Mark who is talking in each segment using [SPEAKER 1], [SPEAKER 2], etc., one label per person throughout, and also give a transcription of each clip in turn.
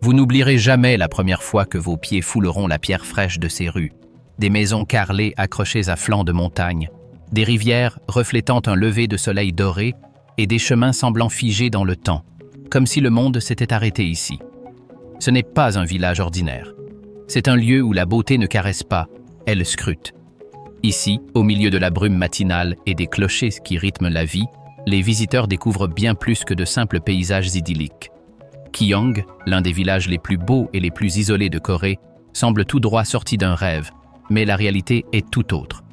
[SPEAKER 1] Vous n'oublierez jamais la première fois que vos pieds fouleront la pierre fraîche de ces rues, des maisons carrelées accrochées à flancs de montagne, des rivières reflétant un lever de soleil doré et des chemins semblant figés dans le temps, comme si le monde s'était arrêté ici. Ce n'est pas un village ordinaire. C'est un lieu où la beauté ne caresse pas, elle scrute. Ici, au milieu de la brume matinale et des clochers qui rythment la vie, les visiteurs découvrent bien plus que de simples paysages idylliques. Kiyong, l'un des villages les plus beaux et les plus isolés de Corée, semble tout droit sorti d'un rêve, mais la réalité est tout autre.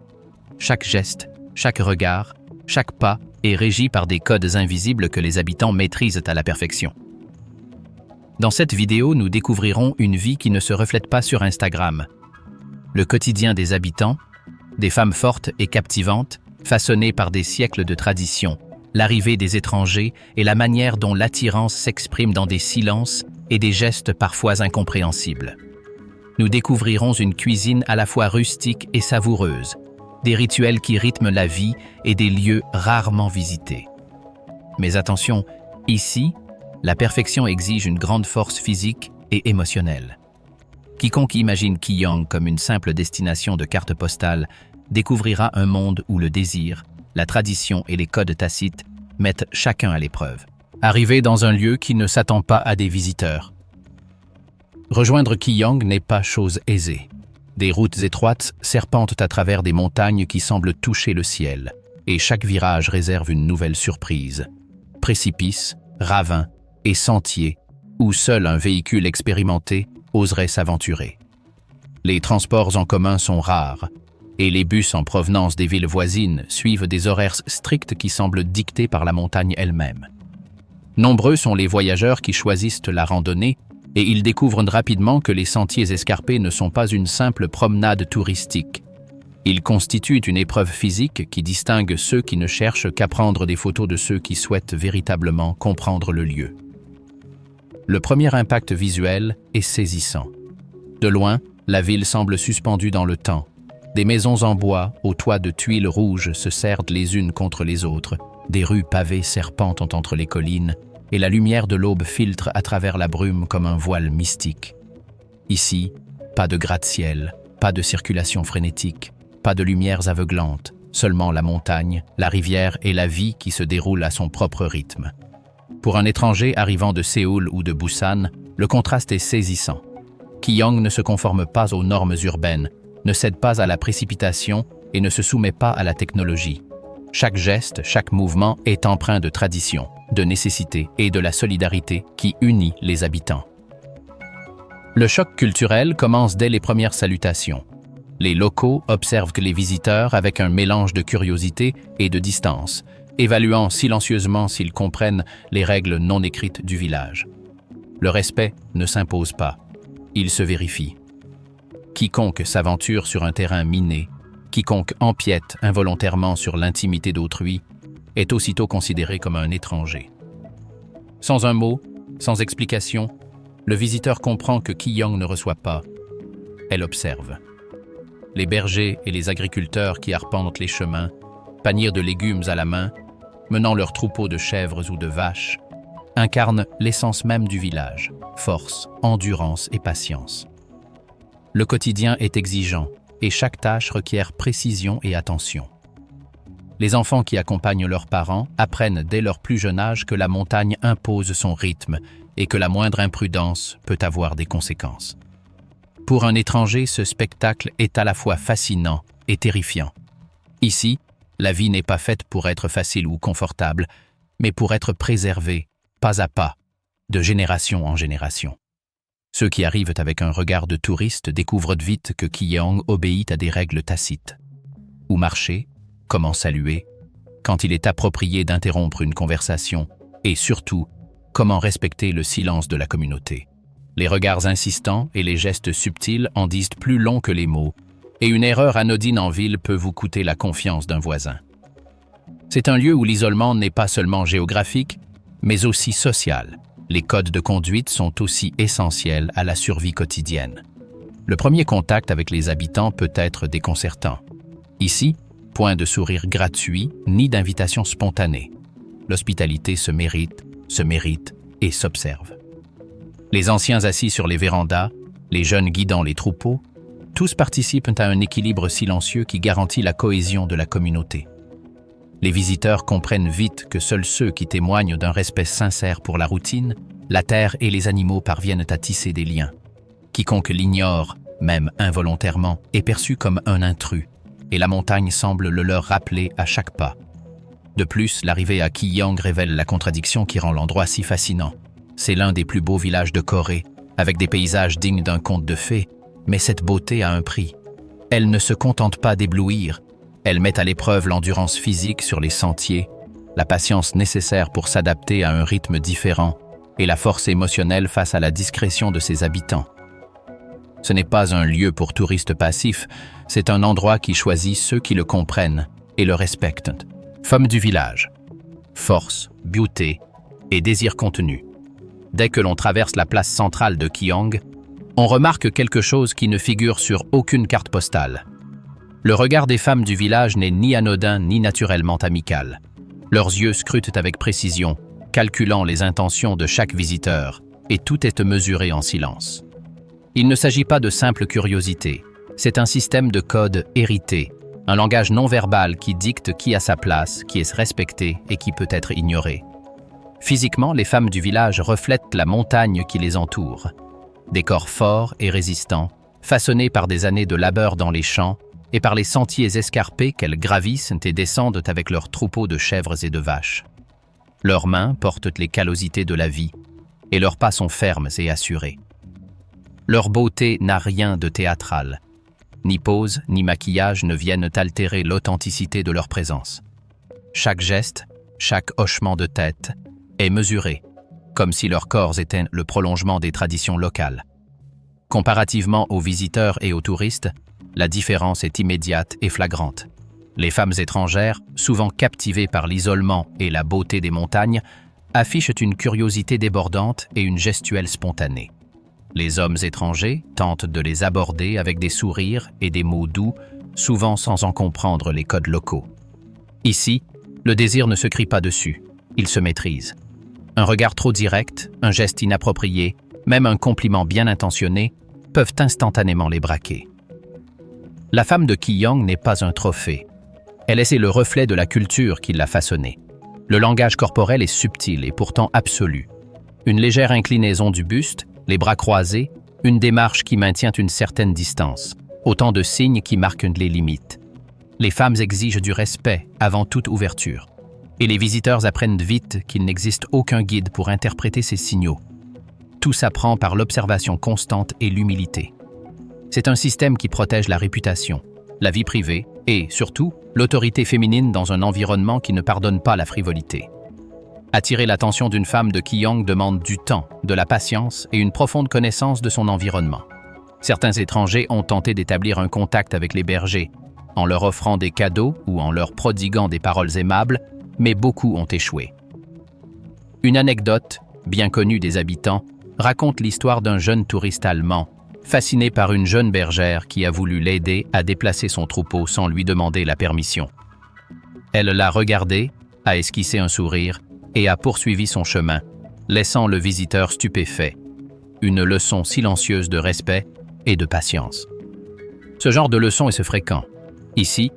[SPEAKER 1] Chaque geste, chaque regard, chaque pas est régi par des codes invisibles que les habitants maîtrisent à la perfection. Dans cette vidéo, nous découvrirons une vie qui ne se reflète pas sur Instagram. Le quotidien des habitants, des femmes fortes et captivantes, façonnées par des siècles de tradition, l'arrivée des étrangers et la manière dont l'attirance s'exprime dans des silences et des gestes parfois incompréhensibles. Nous découvrirons une cuisine à la fois rustique et savoureuse, des rituels qui rythment la vie et des lieux rarement visités. Mais attention, ici, la perfection exige une grande force physique et émotionnelle. Quiconque imagine Kiyong comme une simple destination de carte postale découvrira un monde où le désir, la tradition et les codes tacites mettent chacun à l'épreuve. Arriver dans un lieu qui ne s'attend pas à des visiteurs. Rejoindre Kiyong n'est pas chose aisée. Des routes étroites serpentent à travers des montagnes qui semblent toucher le ciel, et chaque virage réserve une nouvelle surprise. Précipices, ravins et sentiers où seul un véhicule expérimenté oserait s'aventurer. Les transports en commun sont rares, et les bus en provenance des villes voisines suivent des horaires stricts qui semblent dictés par la montagne elle-même. Nombreux sont les voyageurs qui choisissent la randonnée et ils découvrent rapidement que les sentiers escarpés ne sont pas une simple promenade touristique. Ils constituent une épreuve physique qui distingue ceux qui ne cherchent qu'à prendre des photos de ceux qui souhaitent véritablement comprendre le lieu. Le premier impact visuel est saisissant. De loin, la ville semble suspendue dans le temps. Des maisons en bois, aux toits de tuiles rouges, se serrent les unes contre les autres. Des rues pavées serpentent entre les collines, et la lumière de l'aube filtre à travers la brume comme un voile mystique. Ici, pas de gratte-ciel, pas de circulation frénétique, pas de lumières aveuglantes, seulement la montagne, la rivière et la vie qui se déroulent à son propre rythme. Pour un étranger arrivant de Séoul ou de Busan, le contraste est saisissant. Kiyong ne se conforme pas aux normes urbaines, ne cède pas à la précipitation et ne se soumet pas à la technologie. Chaque geste, chaque mouvement est empreint de tradition, de nécessité et de la solidarité qui unit les habitants. Le choc culturel commence dès les premières salutations. Les locaux observent les visiteurs avec un mélange de curiosité et de distance, évaluant silencieusement s'ils comprennent les règles non écrites du village. Le respect ne s'impose pas, il se vérifie. Quiconque s'aventure sur un terrain miné, quiconque empiète involontairement sur l'intimité d'autrui, est aussitôt considéré comme un étranger. Sans un mot, sans explication, le visiteur comprend que Kiyong ne reçoit pas, elle observe. Les bergers et les agriculteurs qui arpentent les chemins, paniers de légumes à la main, menant leurs troupeaux de chèvres ou de vaches, incarnent l'essence même du village, force, endurance et patience. Le quotidien est exigeant et chaque tâche requiert précision et attention. Les enfants qui accompagnent leurs parents apprennent dès leur plus jeune âge que la montagne impose son rythme et que la moindre imprudence peut avoir des conséquences. Pour un étranger, ce spectacle est à la fois fascinant et terrifiant. Ici, la vie n'est pas faite pour être facile ou confortable, mais pour être préservée, pas à pas, de génération en génération. Ceux qui arrivent avec un regard de touriste découvrent vite que Kyong obéit à des règles tacites. Où marcher, comment saluer, quand il est approprié d'interrompre une conversation, et surtout, comment respecter le silence de la communauté. Les regards insistants et les gestes subtils en disent plus long que les mots, et une erreur anodine en ville peut vous coûter la confiance d'un voisin. C'est un lieu où l'isolement n'est pas seulement géographique, mais aussi social. Les codes de conduite sont aussi essentiels à la survie quotidienne. Le premier contact avec les habitants peut être déconcertant. Ici, point de sourire gratuit ni d'invitation spontanée. L'hospitalité se mérite et s'observe. Les anciens assis sur les vérandas, les jeunes guidant les troupeaux, tous participent à un équilibre silencieux qui garantit la cohésion de la communauté. Les visiteurs comprennent vite que seuls ceux qui témoignent d'un respect sincère pour la routine, la terre et les animaux parviennent à tisser des liens. Quiconque l'ignore, même involontairement, est perçu comme un intrus, et la montagne semble le leur rappeler à chaque pas. De plus, l'arrivée à Kyong révèle la contradiction qui rend l'endroit si fascinant. C'est l'un des plus beaux villages de Corée, avec des paysages dignes d'un conte de fées, mais cette beauté a un prix. Elle ne se contente pas d'éblouir, elle met à l'épreuve l'endurance physique sur les sentiers, la patience nécessaire pour s'adapter à un rythme différent et la force émotionnelle face à la discrétion de ses habitants. Ce n'est pas un lieu pour touristes passifs, c'est un endroit qui choisit ceux qui le comprennent et le respectent. Femmes du village. Force, beauté et désir contenu. Dès que l'on traverse la place centrale de Kyong, on remarque quelque chose qui ne figure sur aucune carte postale. Le regard des femmes du village n'est ni anodin ni naturellement amical. Leurs yeux scrutent avec précision, calculant les intentions de chaque visiteur, et tout est mesuré en silence. Il ne s'agit pas de simple curiosité, c'est un système de code hérité, un langage non verbal qui dicte qui a sa place, qui est respecté et qui peut être ignoré. Physiquement, les femmes du village reflètent la montagne qui les entoure. Des corps forts et résistants, façonnés par des années de labeur dans les champs et par les sentiers escarpés qu'elles gravissent et descendent avec leurs troupeaux de chèvres et de vaches. Leurs mains portent les callosités de la vie, et leurs pas sont fermes et assurés. Leur beauté n'a rien de théâtral. Ni pose, ni maquillage ne viennent altérer l'authenticité de leur présence. Chaque geste, chaque hochement de tête est mesuré, comme si leurs corps étaient le prolongement des traditions locales. Comparativement aux visiteurs et aux touristes, la différence est immédiate et flagrante. Les femmes étrangères, souvent captivées par l'isolement et la beauté des montagnes, affichent une curiosité débordante et une gestuelle spontanée. Les hommes étrangers tentent de les aborder avec des sourires et des mots doux, souvent sans en comprendre les codes locaux. Ici, le désir ne se crie pas dessus, il se maîtrise. Un regard trop direct, un geste inapproprié, même un compliment bien intentionné, peuvent instantanément les braquer. La femme de Kyong n'est pas un trophée. Elle est le reflet de la culture qui l'a façonnée. Le langage corporel est subtil et pourtant absolu. Une légère inclinaison du buste, les bras croisés, une démarche qui maintient une certaine distance. Autant de signes qui marquent les limites. Les femmes exigent du respect avant toute ouverture. Et les visiteurs apprennent vite qu'il n'existe aucun guide pour interpréter ces signaux. Tout s'apprend par l'observation constante et l'humilité. C'est un système qui protège la réputation, la vie privée et, surtout, l'autorité féminine dans un environnement qui ne pardonne pas la frivolité. Attirer l'attention d'une femme de Kyong demande du temps, de la patience et une profonde connaissance de son environnement. Certains étrangers ont tenté d'établir un contact avec les bergers, en leur offrant des cadeaux ou en leur prodiguant des paroles aimables, mais beaucoup ont échoué. Une anecdote, bien connue des habitants, raconte l'histoire d'un jeune touriste allemand, fasciné par une jeune bergère qui a voulu l'aider à déplacer son troupeau sans lui demander la permission. Elle l'a regardé, a esquissé un sourire et a poursuivi son chemin, laissant le visiteur stupéfait. Une leçon silencieuse de respect et de patience. Ce genre de leçon est fréquent. Ici,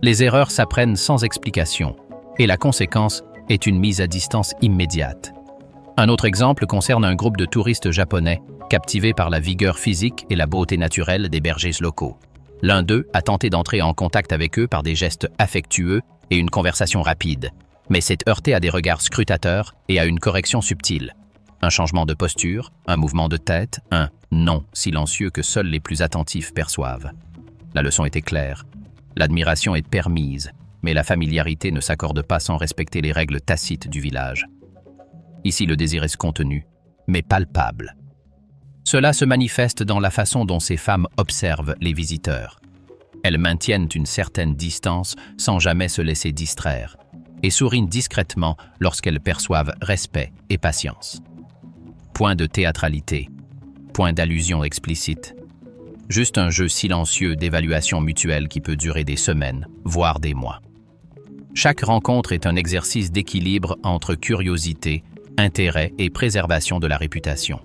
[SPEAKER 1] les erreurs s'apprennent sans explication, et la conséquence est une mise à distance immédiate. Un autre exemple concerne un groupe de touristes japonais, captivés par la vigueur physique et la beauté naturelle des bergers locaux. L'un d'eux a tenté d'entrer en contact avec eux par des gestes affectueux et une conversation rapide, mais s'est heurté à des regards scrutateurs et à une correction subtile. Un changement de posture, un mouvement de tête, un « non » silencieux que seuls les plus attentifs perçoivent. La leçon était claire. L'admiration est permise, mais la familiarité ne s'accorde pas sans respecter les règles tacites du village. Ici, le désir est contenu, mais palpable. Cela se manifeste dans la façon dont ces femmes observent les visiteurs. Elles maintiennent une certaine distance sans jamais se laisser distraire et sourient discrètement lorsqu'elles perçoivent respect et patience. Point de théâtralité, point d'allusion explicite. Juste un jeu silencieux d'évaluation mutuelle qui peut durer des semaines, voire des mois. Chaque rencontre est un exercice d'équilibre entre curiosité, intérêt et préservation de la réputation.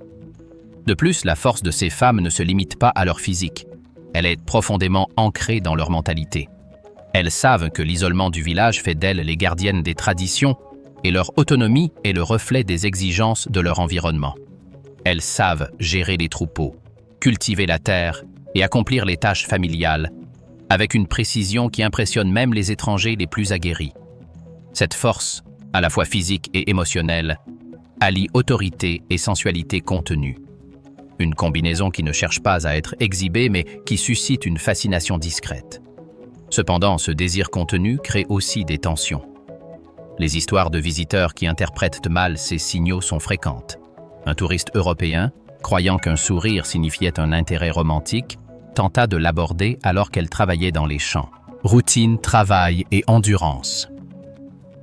[SPEAKER 1] De plus, la force de ces femmes ne se limite pas à leur physique. Elle est profondément ancrée dans leur mentalité. Elles savent que l'isolement du village fait d'elles les gardiennes des traditions et leur autonomie est le reflet des exigences de leur environnement. Elles savent gérer les troupeaux, cultiver la terre et accomplir les tâches familiales avec une précision qui impressionne même les étrangers les plus aguerris. Cette force, à la fois physique et émotionnelle, allie autorité et sensualité contenue. Une combinaison qui ne cherche pas à être exhibée mais qui suscite une fascination discrète. Cependant, ce désir contenu crée aussi des tensions. Les histoires de visiteurs qui interprètent mal ces signaux sont fréquentes. Un touriste européen, croyant qu'un sourire signifiait un intérêt romantique, tenta de l'aborder alors qu'elle travaillait dans les champs. Routine, travail et endurance.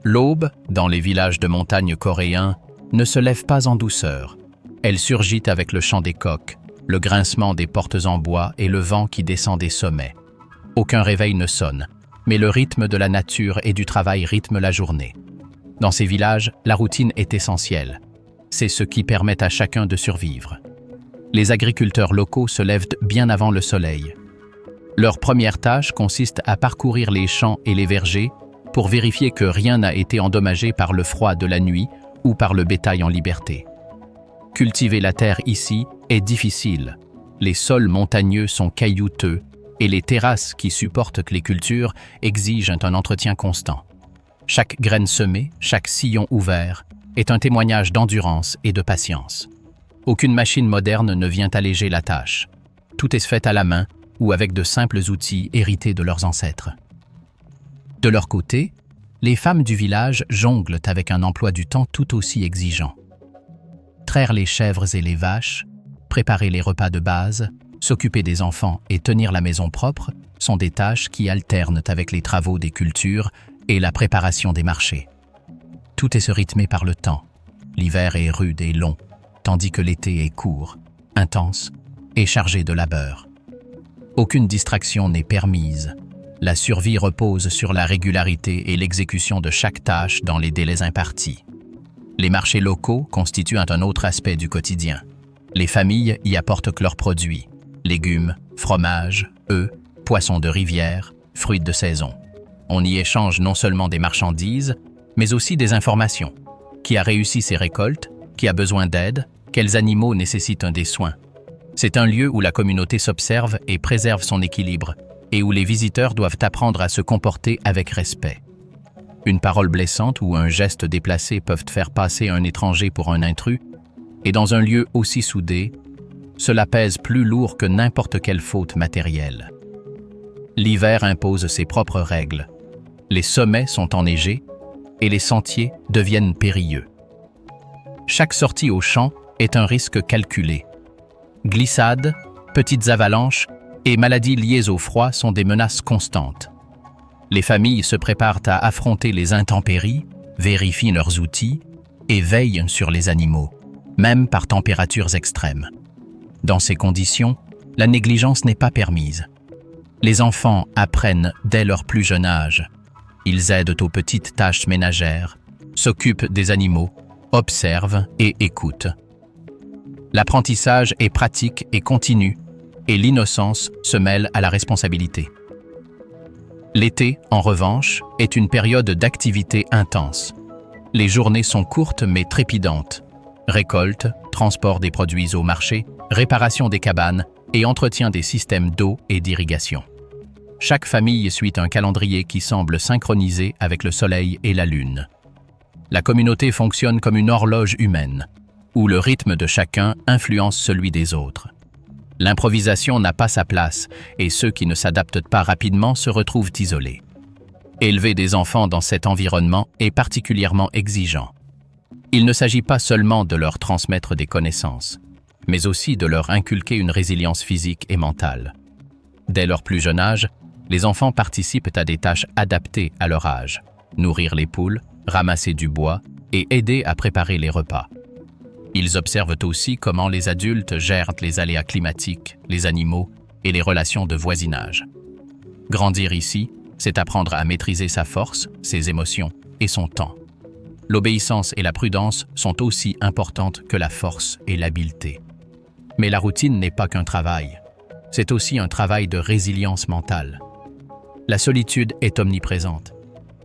[SPEAKER 1] L'aube, dans les villages de montagne coréens, ne se lève pas en douceur. Elle surgit avec le chant des coqs, le grincement des portes en bois et le vent qui descend des sommets. Aucun réveil ne sonne, mais le rythme de la nature et du travail rythme la journée. Dans ces villages, la routine est essentielle. C'est ce qui permet à chacun de survivre. Les agriculteurs locaux se lèvent bien avant le soleil. Leur première tâche consiste à parcourir les champs et les vergers pour vérifier que rien n'a été endommagé par le froid de la nuit ou par le bétail en liberté. Cultiver la terre ici est difficile. Les sols montagneux sont caillouteux et les terrasses qui supportent les cultures exigent un entretien constant. Chaque graine semée, chaque sillon ouvert est un témoignage d'endurance et de patience. Aucune machine moderne ne vient alléger la tâche. Tout est fait à la main ou avec de simples outils hérités de leurs ancêtres. De leur côté, les femmes du village jonglent avec un emploi du temps tout aussi exigeant. Traire les chèvres et les vaches, préparer les repas de base, s'occuper des enfants et tenir la maison propre sont des tâches qui alternent avec les travaux des cultures et la préparation des marchés. Tout est se rythmé par le temps. L'hiver est rude et long, tandis que l'été est court, intense et chargé de labeur. Aucune distraction n'est permise. La survie repose sur la régularité et l'exécution de chaque tâche dans les délais impartis. Les marchés locaux constituent un autre aspect du quotidien. Les familles y apportent leurs produits, légumes, fromages, œufs, poissons de rivière, fruits de saison. On y échange non seulement des marchandises, mais aussi des informations. Qui a réussi ses récoltes, qui a besoin d'aide, quels animaux nécessitent des soins. C'est un lieu où la communauté s'observe et préserve son équilibre, et où les visiteurs doivent apprendre à se comporter avec respect. Une parole blessante ou un geste déplacé peuvent faire passer un étranger pour un intrus, et dans un lieu aussi soudé, cela pèse plus lourd que n'importe quelle faute matérielle. L'hiver impose ses propres règles. Les sommets sont enneigés et les sentiers deviennent périlleux. Chaque sortie au champ est un risque calculé. Glissades, petites avalanches et maladies liées au froid sont des menaces constantes. Les familles se préparent à affronter les intempéries, vérifient leurs outils et veillent sur les animaux, même par températures extrêmes. Dans ces conditions, la négligence n'est pas permise. Les enfants apprennent dès leur plus jeune âge. Ils aident aux petites tâches ménagères, s'occupent des animaux, observent et écoutent. L'apprentissage est pratique et continu, et l'innocence se mêle à la responsabilité. L'été, en revanche, est une période d'activité intense. Les journées sont courtes mais trépidantes. Récolte, transport des produits au marché, réparation des cabanes et entretien des systèmes d'eau et d'irrigation. Chaque famille suit un calendrier qui semble synchronisé avec le soleil et la lune. La communauté fonctionne comme une horloge humaine, où le rythme de chacun influence celui des autres. L'improvisation n'a pas sa place et ceux qui ne s'adaptent pas rapidement se retrouvent isolés. Élever des enfants dans cet environnement est particulièrement exigeant. Il ne s'agit pas seulement de leur transmettre des connaissances, mais aussi de leur inculquer une résilience physique et mentale. Dès leur plus jeune âge, les enfants participent à des tâches adaptées à leur âge, nourrir les poules, ramasser du bois et aider à préparer les repas. Ils observent aussi comment les adultes gèrent les aléas climatiques, les animaux et les relations de voisinage. Grandir ici, c'est apprendre à maîtriser sa force, ses émotions et son temps. L'obéissance et la prudence sont aussi importantes que la force et l'habileté. Mais la routine n'est pas qu'un travail. C'est aussi un travail de résilience mentale. La solitude est omniprésente.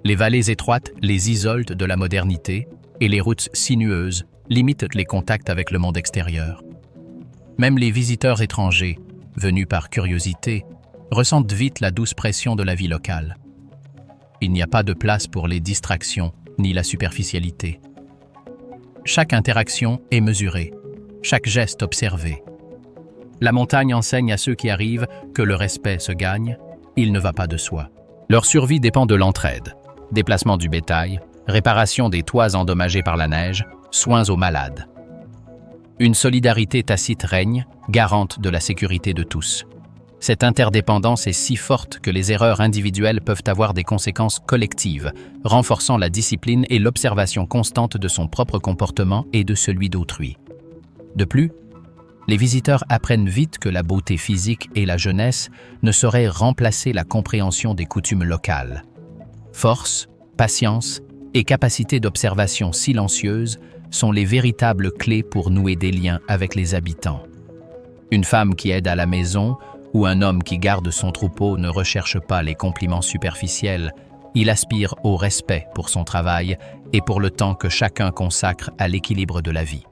[SPEAKER 1] Les vallées étroites les isolent de la modernité et les routes sinueuses limitent les contacts avec le monde extérieur. Même les visiteurs étrangers, venus par curiosité, ressentent vite la douce pression de la vie locale. Il n'y a pas de place pour les distractions ni la superficialité. Chaque interaction est mesurée, chaque geste observé. La montagne enseigne à ceux qui arrivent que le respect se gagne, il ne va pas de soi. Leur survie dépend de l'entraide, déplacement du bétail, réparation des toits endommagés par la neige, soins aux malades. Une solidarité tacite règne, garante de la sécurité de tous. Cette interdépendance est si forte que les erreurs individuelles peuvent avoir des conséquences collectives, renforçant la discipline et l'observation constante de son propre comportement et de celui d'autrui. De plus, les visiteurs apprennent vite que la beauté physique et la jeunesse ne sauraient remplacer la compréhension des coutumes locales. Force, patience et capacité d'observation silencieuse sont les véritables clés pour nouer des liens avec les habitants. Une femme qui aide à la maison ou un homme qui garde son troupeau ne recherche pas les compliments superficiels, il aspire au respect pour son travail et pour le temps que chacun consacre à l'équilibre de la vie.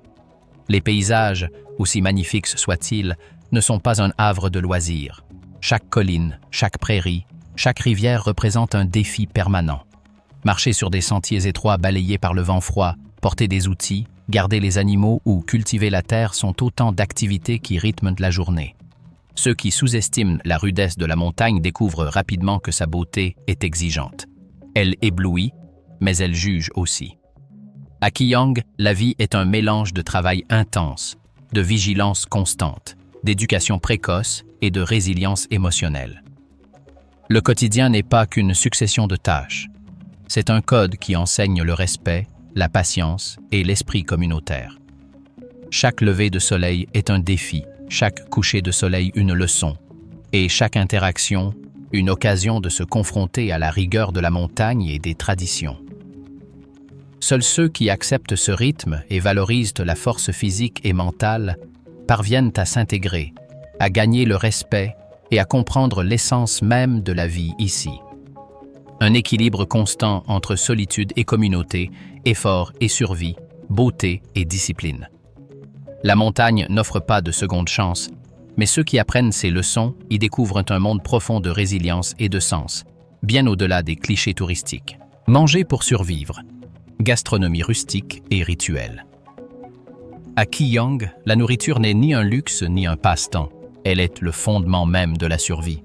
[SPEAKER 1] Les paysages, aussi magnifiques soient-ils, ne sont pas un havre de loisirs. Chaque colline, chaque prairie, chaque rivière représente un défi permanent. Marcher sur des sentiers étroits balayés par le vent froid, porter des outils, garder les animaux ou cultiver la terre sont autant d'activités qui rythment la journée. Ceux qui sous-estiment la rudesse de la montagne découvrent rapidement que sa beauté est exigeante. Elle éblouit, mais elle juge aussi. À Kiyang, la vie est un mélange de travail intense, de vigilance constante, d'éducation précoce et de résilience émotionnelle. Le quotidien n'est pas qu'une succession de tâches. C'est un code qui enseigne le respect, la patience et l'esprit communautaire. Chaque lever de soleil est un défi, chaque coucher de soleil une leçon, et chaque interaction une occasion de se confronter à la rigueur de la montagne et des traditions. Seuls ceux qui acceptent ce rythme et valorisent la force physique et mentale parviennent à s'intégrer, à gagner le respect et à comprendre l'essence même de la vie ici. Un équilibre constant entre solitude et communauté, effort et survie, beauté et discipline. La montagne n'offre pas de seconde chance, mais ceux qui apprennent ces leçons y découvrent un monde profond de résilience et de sens, bien au-delà des clichés touristiques. Manger pour survivre. Gastronomie rustique et rituelle. À Kiyang, la nourriture n'est ni un luxe ni un passe-temps. Elle est le fondement même de la survie.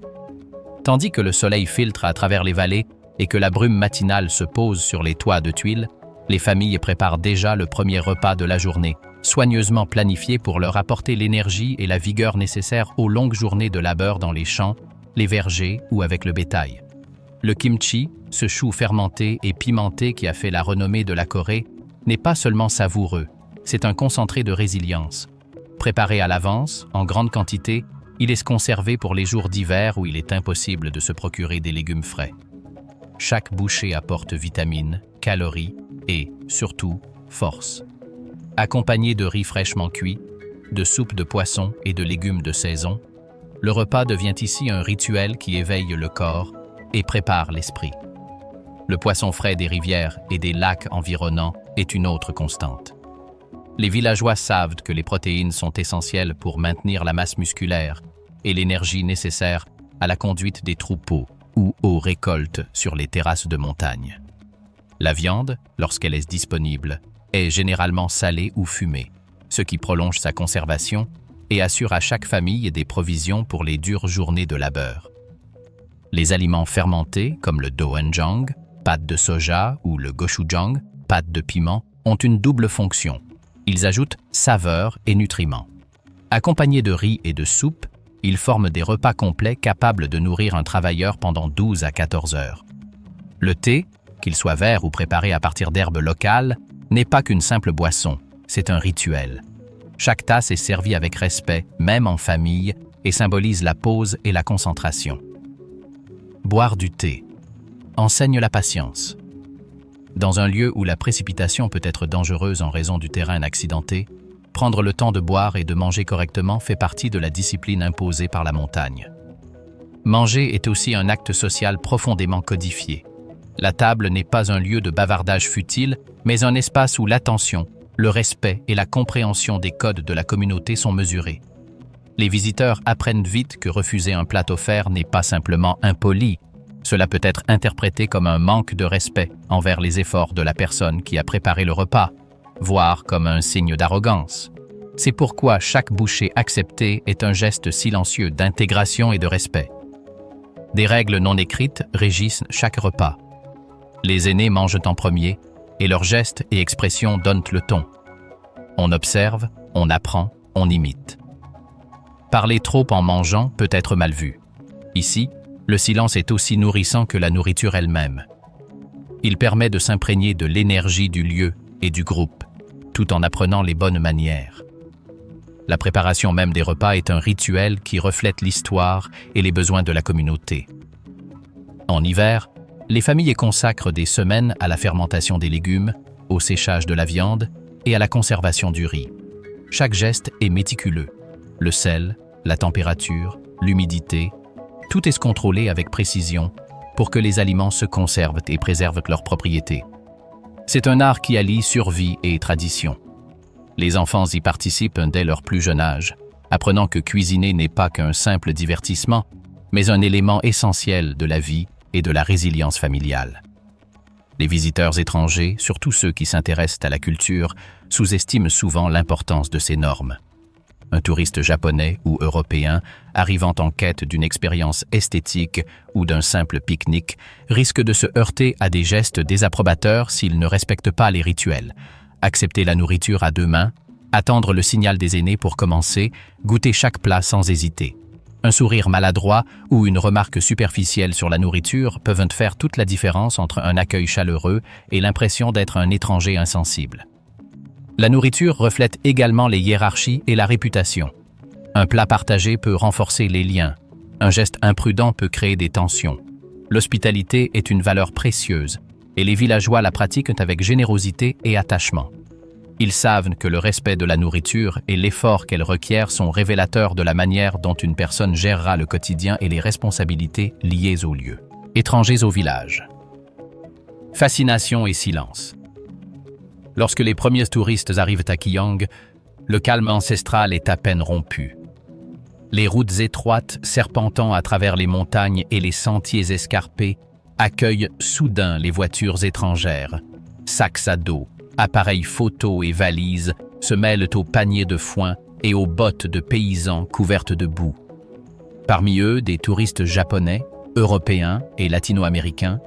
[SPEAKER 1] Tandis que le soleil filtre à travers les vallées et que la brume matinale se pose sur les toits de tuiles, les familles préparent déjà le premier repas de la journée, soigneusement planifié pour leur apporter l'énergie et la vigueur nécessaires aux longues journées de labeur dans les champs, les vergers ou avec le bétail. Le kimchi, ce chou fermenté et pimenté qui a fait la renommée de la Corée, n'est pas seulement savoureux, c'est un concentré de résilience. Préparé à l'avance, en grande quantité, il est conservé pour les jours d'hiver où il est impossible de se procurer des légumes frais. Chaque bouchée apporte vitamines, calories et, surtout, force. Accompagné de riz fraîchement cuit, de soupe de poisson et de légumes de saison, le repas devient ici un rituel qui éveille le corps et prépare l'esprit. Le poisson frais des rivières et des lacs environnants est une autre constante. Les villageois savent que les protéines sont essentielles pour maintenir la masse musculaire et l'énergie nécessaire à la conduite des troupeaux ou aux récoltes sur les terrasses de montagne. La viande, lorsqu'elle est disponible, est généralement salée ou fumée, ce qui prolonge sa conservation et assure à chaque famille des provisions pour les dures journées de labeur. Les aliments fermentés, comme le doenjang, pâte de soja, ou le gochujang, pâte de piment, ont une double fonction. Ils ajoutent saveur et nutriments. Accompagnés de riz et de soupe, ils forment des repas complets capables de nourrir un travailleur pendant 12 à 14 heures. Le thé, qu'il soit vert ou préparé à partir d'herbes locales, n'est pas qu'une simple boisson, c'est un rituel. Chaque tasse est servie avec respect, même en famille, et symbolise la pause et la concentration. Boire du thé enseigne la patience. Dans un lieu où la précipitation peut être dangereuse en raison du terrain accidenté, prendre le temps de boire et de manger correctement fait partie de la discipline imposée par la montagne. Manger est aussi un acte social profondément codifié. La table n'est pas un lieu de bavardage futile, mais un espace où l'attention, le respect et la compréhension des codes de la communauté sont mesurés. Les visiteurs apprennent vite que refuser un plat offert n'est pas simplement impoli. Cela peut être interprété comme un manque de respect envers les efforts de la personne qui a préparé le repas, voire comme un signe d'arrogance. C'est pourquoi chaque bouchée acceptée est un geste silencieux d'intégration et de respect. Des règles non écrites régissent chaque repas. Les aînés mangent en premier et leurs gestes et expressions donnent le ton. On observe, on apprend, on imite. Parler trop en mangeant peut être mal vu. Ici, le silence est aussi nourrissant que la nourriture elle-même. Il permet de s'imprégner de l'énergie du lieu et du groupe, tout en apprenant les bonnes manières. La préparation même des repas est un rituel qui reflète l'histoire et les besoins de la communauté. En hiver, les familles y consacrent des semaines à la fermentation des légumes, au séchage de la viande et à la conservation du riz. Chaque geste est méticuleux. Le sel, la température, l'humidité, tout est contrôlé avec précision pour que les aliments se conservent et préservent leurs propriétés. C'est un art qui allie survie et tradition. Les enfants y participent dès leur plus jeune âge, apprenant que cuisiner n'est pas qu'un simple divertissement, mais un élément essentiel de la vie et de la résilience familiale. Les visiteurs étrangers, surtout ceux qui s'intéressent à la culture, sous-estiment souvent l'importance de ces normes. Un touriste japonais ou européen arrivant en quête d'une expérience esthétique ou d'un simple pique-nique risque de se heurter à des gestes désapprobateurs s'il ne respecte pas les rituels. Accepter la nourriture à deux mains, attendre le signal des aînés pour commencer, goûter chaque plat sans hésiter. Un sourire maladroit ou une remarque superficielle sur la nourriture peuvent faire toute la différence entre un accueil chaleureux et l'impression d'être un étranger insensible. La nourriture reflète également les hiérarchies et la réputation. Un plat partagé peut renforcer les liens. Un geste imprudent peut créer des tensions. L'hospitalité est une valeur précieuse et les villageois la pratiquent avec générosité et attachement. Ils savent que le respect de la nourriture et l'effort qu'elle requiert sont révélateurs de la manière dont une personne gérera le quotidien et les responsabilités liées au lieu. Étrangers au village. Fascination et silence. Lorsque les premiers touristes arrivent à Kiyang, le calme ancestral est à peine rompu. Les routes étroites serpentant à travers les montagnes et les sentiers escarpés accueillent soudain les voitures étrangères. Sacs à dos, appareils photos et valises se mêlent aux paniers de foin et aux bottes de paysans couvertes de boue. Parmi eux, des touristes japonais, européens et latino-américains,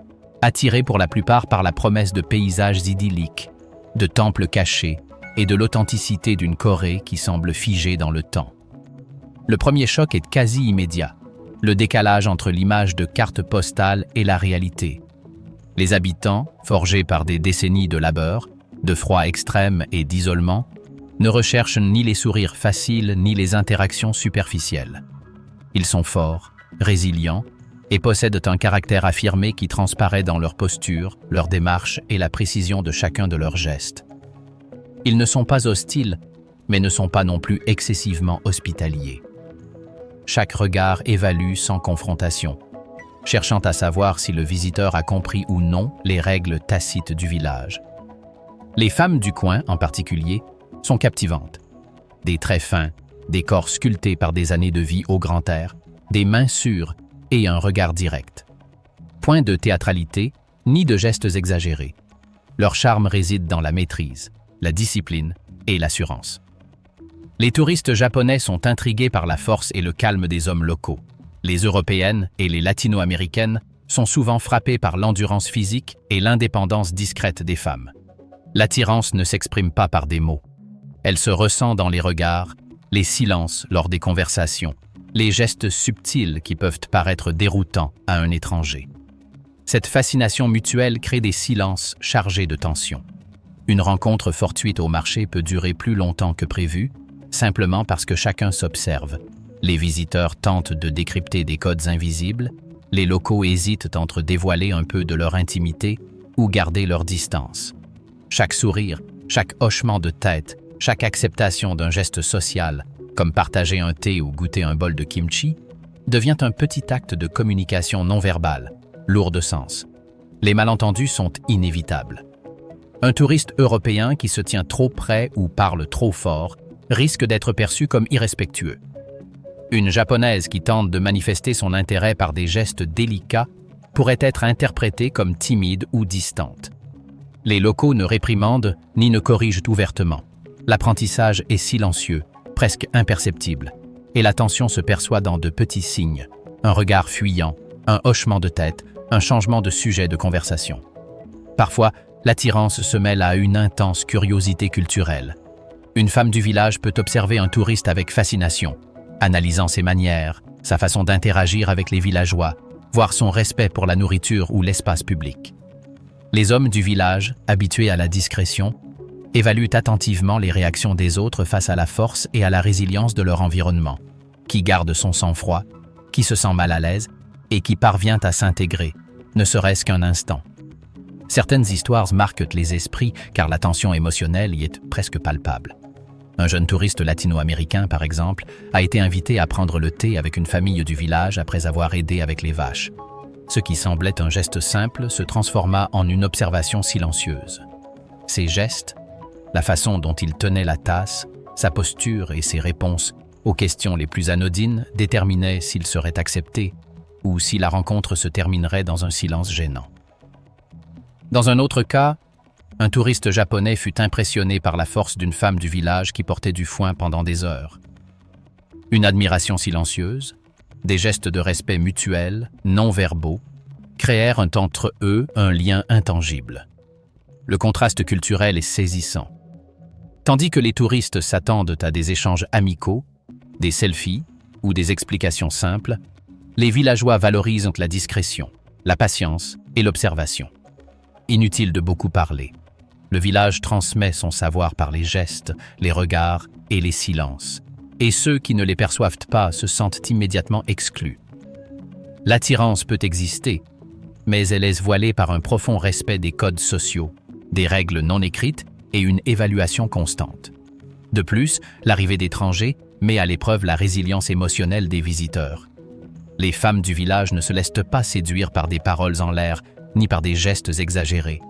[SPEAKER 1] attirés pour la plupart par la promesse de paysages idylliques, de temples cachés et de l'authenticité d'une Corée qui semble figée dans le temps. Le premier choc est quasi immédiat, le décalage entre l'image de carte postale et la réalité. Les habitants, forgés par des décennies de labeur, de froid extrême et d'isolement, ne recherchent ni les sourires faciles ni les interactions superficielles. Ils sont forts, résilients et possèdent un caractère affirmé qui transparaît dans leur posture, leur démarche et la précision de chacun de leurs gestes. Ils ne sont pas hostiles, mais ne sont pas non plus excessivement hospitaliers. Chaque regard évalue sans confrontation, cherchant à savoir si le visiteur a compris ou non les règles tacites du village. Les femmes du coin, en particulier, sont captivantes. Des traits fins, des corps sculptés par des années de vie au grand air, des mains sûres et un regard direct. Point de théâtralité, ni de gestes exagérés. Leur charme réside dans la maîtrise, la discipline et l'assurance. Les touristes japonais sont intrigués par la force et le calme des hommes locaux. Les Européennes et les Latino-américaines sont souvent frappées par l'endurance physique et l'indépendance discrète des femmes. L'attirance ne s'exprime pas par des mots. Elle se ressent dans les regards, les silences lors des conversations, les gestes subtils qui peuvent paraître déroutants à un étranger. Cette fascination mutuelle crée des silences chargés de tension. Une rencontre fortuite au marché peut durer plus longtemps que prévu, simplement parce que chacun s'observe. Les visiteurs tentent de décrypter des codes invisibles, les locaux hésitent entre dévoiler un peu de leur intimité ou garder leur distance. Chaque sourire, chaque hochement de tête, chaque acceptation d'un geste social, comme partager un thé ou goûter un bol de kimchi, devient un petit acte de communication non verbale, lourd de sens. Les malentendus sont inévitables. Un touriste européen qui se tient trop près ou parle trop fort risque d'être perçu comme irrespectueux. Une japonaise qui tente de manifester son intérêt par des gestes délicats pourrait être interprétée comme timide ou distante. Les locaux ne réprimandent ni ne corrigent ouvertement. L'apprentissage est silencieux, presque imperceptible, et la tension se perçoit dans de petits signes, un regard fuyant, un hochement de tête, un changement de sujet de conversation. Parfois, l'attirance se mêle à une intense curiosité culturelle. Une femme du village peut observer un touriste avec fascination, analysant ses manières, sa façon d'interagir avec les villageois, voire son respect pour la nourriture ou l'espace public. Les hommes du village, habitués à la discrétion, évaluent attentivement les réactions des autres face à la force et à la résilience de leur environnement, qui garde son sang-froid, qui se sent mal à l'aise et qui parvient à s'intégrer, ne serait-ce qu'un instant. Certaines histoires marquent les esprits car la tension émotionnelle y est presque palpable. Un jeune touriste latino-américain, par exemple, a été invité à prendre le thé avec une famille du village après avoir aidé avec les vaches. Ce qui semblait un geste simple se transforma en une observation silencieuse. Ses gestes, la façon dont il tenait la tasse, sa posture et ses réponses aux questions les plus anodines déterminaient s'il serait accepté ou si la rencontre se terminerait dans un silence gênant. Dans un autre cas, un touriste japonais fut impressionné par la force d'une femme du village qui portait du foin pendant des heures. Une admiration silencieuse, des gestes de respect mutuel, non verbaux, créèrent entre eux un lien intangible. Le contraste culturel est saisissant. Tandis que les touristes s'attendent à des échanges amicaux, des selfies ou des explications simples, les villageois valorisent la discrétion, la patience et l'observation. Inutile de beaucoup parler. Le village transmet son savoir par les gestes, les regards et les silences, et ceux qui ne les perçoivent pas se sentent immédiatement exclus. L'attirance peut exister, mais elle est voilée par un profond respect des codes sociaux, des règles non écrites et une évaluation constante. De plus, l'arrivée d'étrangers met à l'épreuve la résilience émotionnelle des visiteurs. Les femmes du village ne se laissent pas séduire par des paroles en l'air, ni par des gestes exagérés.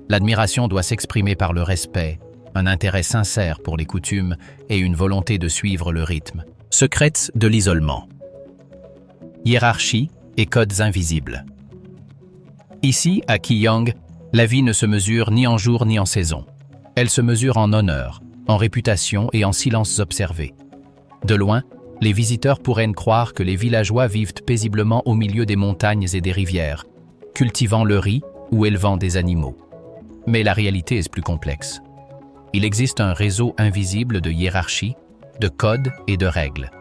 [SPEAKER 1] L'admiration doit s'exprimer par le respect, un intérêt sincère pour les coutumes et une volonté de suivre le rythme. Secrets de l'isolement. Hiérarchie et codes invisibles. Ici, à Keelung, la vie ne se mesure ni en jour ni en saison. Elle se mesure en honneur, en réputation et en silences observés. De loin, les visiteurs pourraient croire que les villageois vivent paisiblement au milieu des montagnes et des rivières, cultivant le riz ou élevant des animaux. Mais la réalité est plus complexe. Il existe un réseau invisible de hiérarchie, de codes et de règles,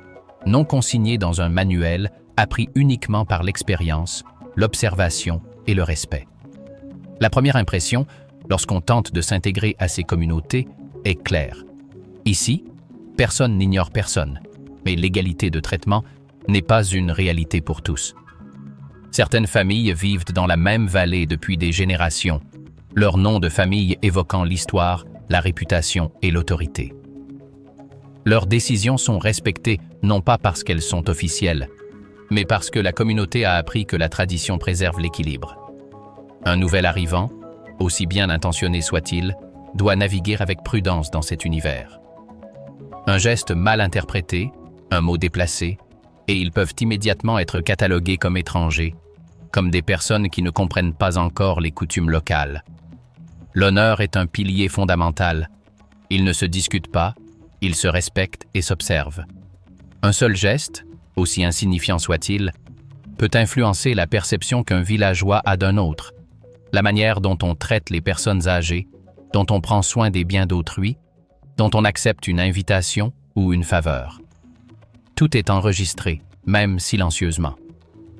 [SPEAKER 1] non consignés dans un manuel, appris uniquement par l'expérience, l'observation et le respect. La première impression, lorsqu'on tente de s'intégrer à ces communautés, est claire. Ici, personne n'ignore personne, mais l'égalité de traitement n'est pas une réalité pour tous. Certaines familles vivent dans la même vallée depuis des générations, leur nom de famille évoquant l'histoire, la réputation et l'autorité. Leurs décisions sont respectées non pas parce qu'elles sont officielles, mais parce que la communauté a appris que la tradition préserve l'équilibre. Un nouvel arrivant, aussi bien intentionné soit-il, doit naviguer avec prudence dans cet univers. Un geste mal interprété, un mot déplacé, et ils peuvent immédiatement être catalogués comme étrangers, comme des personnes qui ne comprennent pas encore les coutumes locales. L'honneur est un pilier fondamental. Il ne se discute pas, il se respecte et s'observe. Un seul geste, aussi insignifiant soit-il, peut influencer la perception qu'un villageois a d'un autre, la manière dont on traite les personnes âgées, dont on prend soin des biens d'autrui, dont on accepte une invitation ou une faveur. Tout est enregistré, même silencieusement.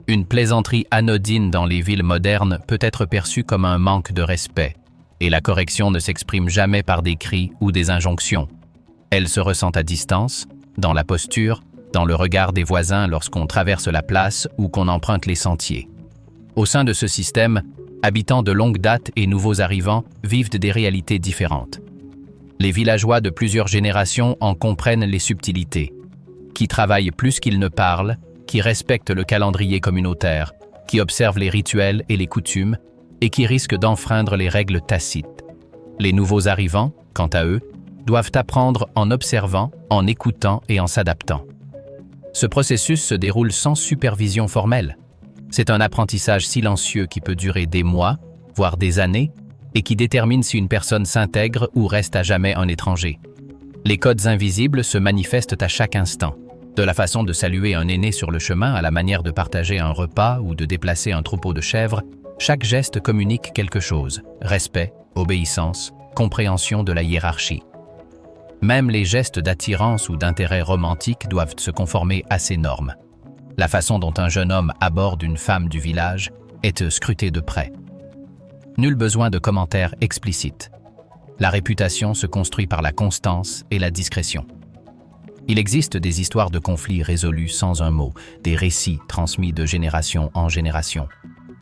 [SPEAKER 1] Une plaisanterie anodine dans les villes modernes peut être perçue comme un manque de respect, et la correction ne s'exprime jamais par des cris ou des injonctions. Elle se ressent à distance, dans la posture, dans le regard des voisins lorsqu'on traverse la place ou qu'on emprunte les sentiers. Au sein de ce système, habitants de longue date et nouveaux arrivants vivent des réalités différentes. Les villageois de plusieurs générations en comprennent les subtilités, qui travaillent plus qu'ils ne parlent, qui respectent le calendrier communautaire, qui observent les rituels et les coutumes, et qui risquent d'enfreindre les règles tacites. Les nouveaux arrivants, quant à eux, doivent apprendre en observant, en écoutant et en s'adaptant. Ce processus se déroule sans supervision formelle. C'est un apprentissage silencieux qui peut durer des mois, voire des années, et qui détermine si une personne s'intègre ou reste à jamais un étranger. Les codes invisibles se manifestent à chaque instant, de la façon de saluer un aîné sur le chemin à la manière de partager un repas ou de déplacer un troupeau de chèvres. Chaque geste communique quelque chose: respect, obéissance, compréhension de la hiérarchie. Même les gestes d'attirance ou d'intérêt romantique doivent se conformer à ces normes. La façon dont un jeune homme aborde une femme du village est scrutée de près. Nul besoin de commentaires explicites. La réputation se construit par la constance et la discrétion. Il existe des histoires de conflits résolus sans un mot, des récits transmis de génération en génération.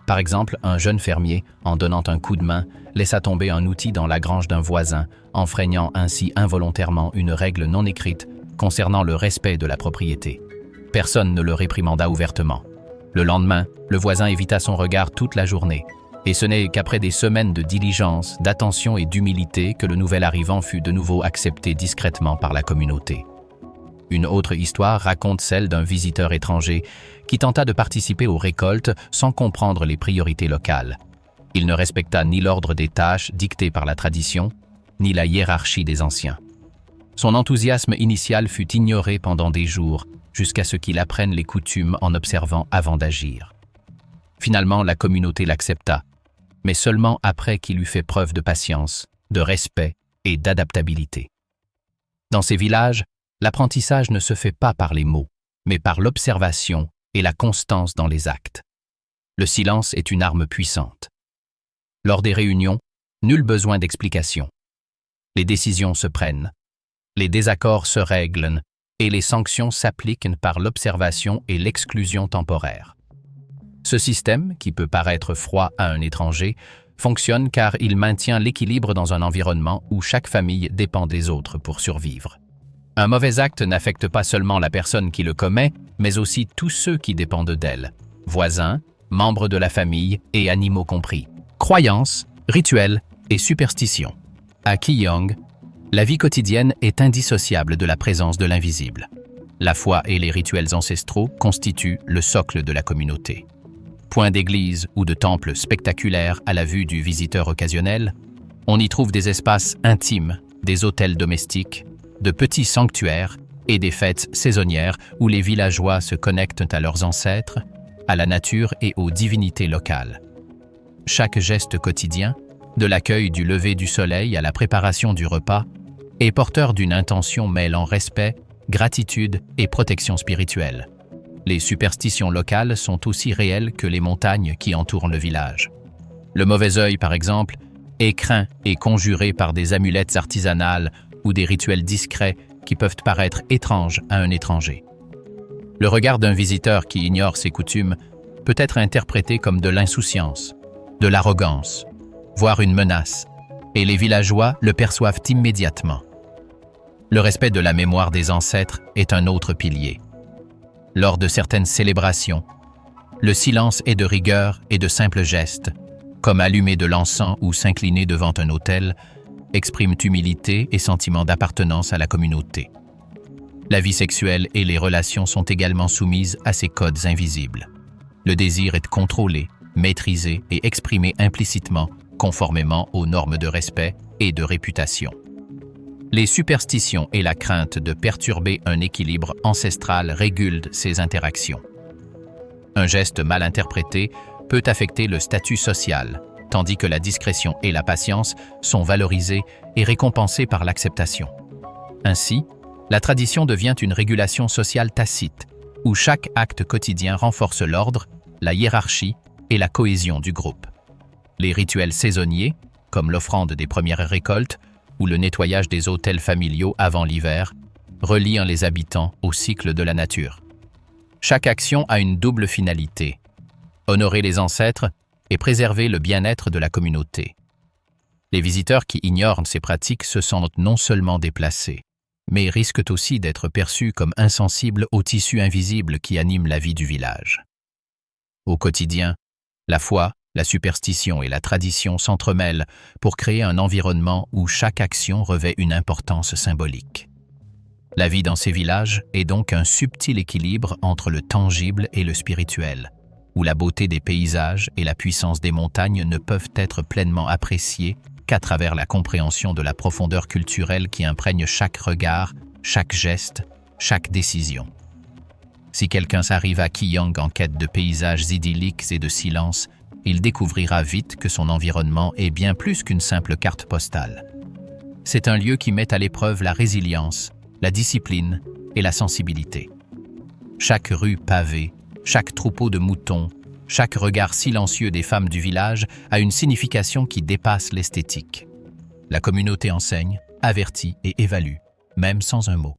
[SPEAKER 1] Par exemple, un jeune fermier, en donnant un coup de main, laissa tomber un outil dans la grange d'un voisin, enfreignant ainsi involontairement une règle non écrite concernant le respect de la propriété. Personne ne le réprimanda ouvertement. Le lendemain, le voisin évita son regard toute la journée, et ce n'est qu'après des semaines de diligence, d'attention et d'humilité que le nouvel arrivant fut de nouveau accepté discrètement par la communauté. Une autre histoire raconte celle d'un visiteur étranger qui tenta de participer aux récoltes sans comprendre les priorités locales. Il ne respecta ni l'ordre des tâches dictées par la tradition, ni la hiérarchie des anciens. Son enthousiasme initial fut ignoré pendant des jours, jusqu'à ce qu'il apprenne les coutumes en observant avant d'agir. Finalement, la communauté l'accepta, mais seulement après qu'il eut fait preuve de patience, de respect et d'adaptabilité. Dans ces villages, l'apprentissage ne se fait pas par les mots, mais par l'observation et la constance dans les actes. Le silence est une arme puissante. Lors des réunions, nul besoin d'explication. Les décisions se prennent, les désaccords se règlent et les sanctions s'appliquent par l'observation et l'exclusion temporaire. Ce système, qui peut paraître froid à un étranger, fonctionne car il maintient l'équilibre dans un environnement où chaque famille dépend des autres pour survivre. Un mauvais acte n'affecte pas seulement la personne qui le commet, mais aussi tous ceux qui dépendent d'elle, voisins, membres de la famille et animaux compris. Croyances, rituels et superstitions. À Qiyang, la vie quotidienne est indissociable de la présence de l'invisible. La foi et les rituels ancestraux constituent le socle de la communauté. Point d'église ou de temple spectaculaire à la vue du visiteur occasionnel, on y trouve des espaces intimes, des hôtels domestiques, de petits sanctuaires et des fêtes saisonnières où les villageois se connectent à leurs ancêtres, à la nature et aux divinités locales. Chaque geste quotidien, de l'accueil du lever du soleil à la préparation du repas, est porteur d'une intention mêlant respect, gratitude et protection spirituelle. Les superstitions locales sont aussi réelles que les montagnes qui entourent le village. Le mauvais œil, par exemple, est craint et conjuré par des amulettes artisanales ou des rituels discrets qui peuvent paraître étranges à un étranger. Le regard d'un visiteur qui ignore ses coutumes peut être interprété comme de l'insouciance, de l'arrogance, voire une menace, et les villageois le perçoivent immédiatement. Le respect de la mémoire des ancêtres est un autre pilier. Lors de certaines célébrations, le silence est de rigueur et de simples gestes, comme allumer de l'encens ou s'incliner devant un autel, expriment humilité et sentiment d'appartenance à la communauté. La vie sexuelle et les relations sont également soumises à ces codes invisibles. Le désir est contrôlé, maîtrisé et exprimé implicitement, conformément aux normes de respect et de réputation. Les superstitions et la crainte de perturber un équilibre ancestral régulent ces interactions. Un geste mal interprété peut affecter le statut social, tandis que la discrétion et la patience sont valorisées et récompensées par l'acceptation. Ainsi, la tradition devient une régulation sociale tacite, où chaque acte quotidien renforce l'ordre, la hiérarchie et la cohésion du groupe. Les rituels saisonniers, comme l'offrande des premières récoltes ou le nettoyage des autels familiaux avant l'hiver, relient les habitants au cycle de la nature. Chaque action a une double finalité: honorer les ancêtres et préserver le bien-être de la communauté. Les visiteurs qui ignorent ces pratiques se sentent non seulement déplacés, mais risquent aussi d'être perçus comme insensibles au tissu invisible qui anime la vie du village. Au quotidien, la foi, la superstition et la tradition s'entremêlent pour créer un environnement où chaque action revêt une importance symbolique. La vie dans ces villages est donc un subtil équilibre entre le tangible et le spirituel, où la beauté des paysages et la puissance des montagnes ne peuvent être pleinement appréciées qu'à travers la compréhension de la profondeur culturelle qui imprègne chaque regard, chaque geste, chaque décision. Si quelqu'un s'arrive à Kiyang en quête de paysages idylliques et de silence, il découvrira vite que son environnement est bien plus qu'une simple carte postale. C'est un lieu qui met à l'épreuve la résilience, la discipline et la sensibilité. Chaque rue pavée, chaque troupeau de moutons, chaque regard silencieux des femmes du village a une signification qui dépasse l'esthétique. La communauté enseigne, avertit et évalue, même sans un mot.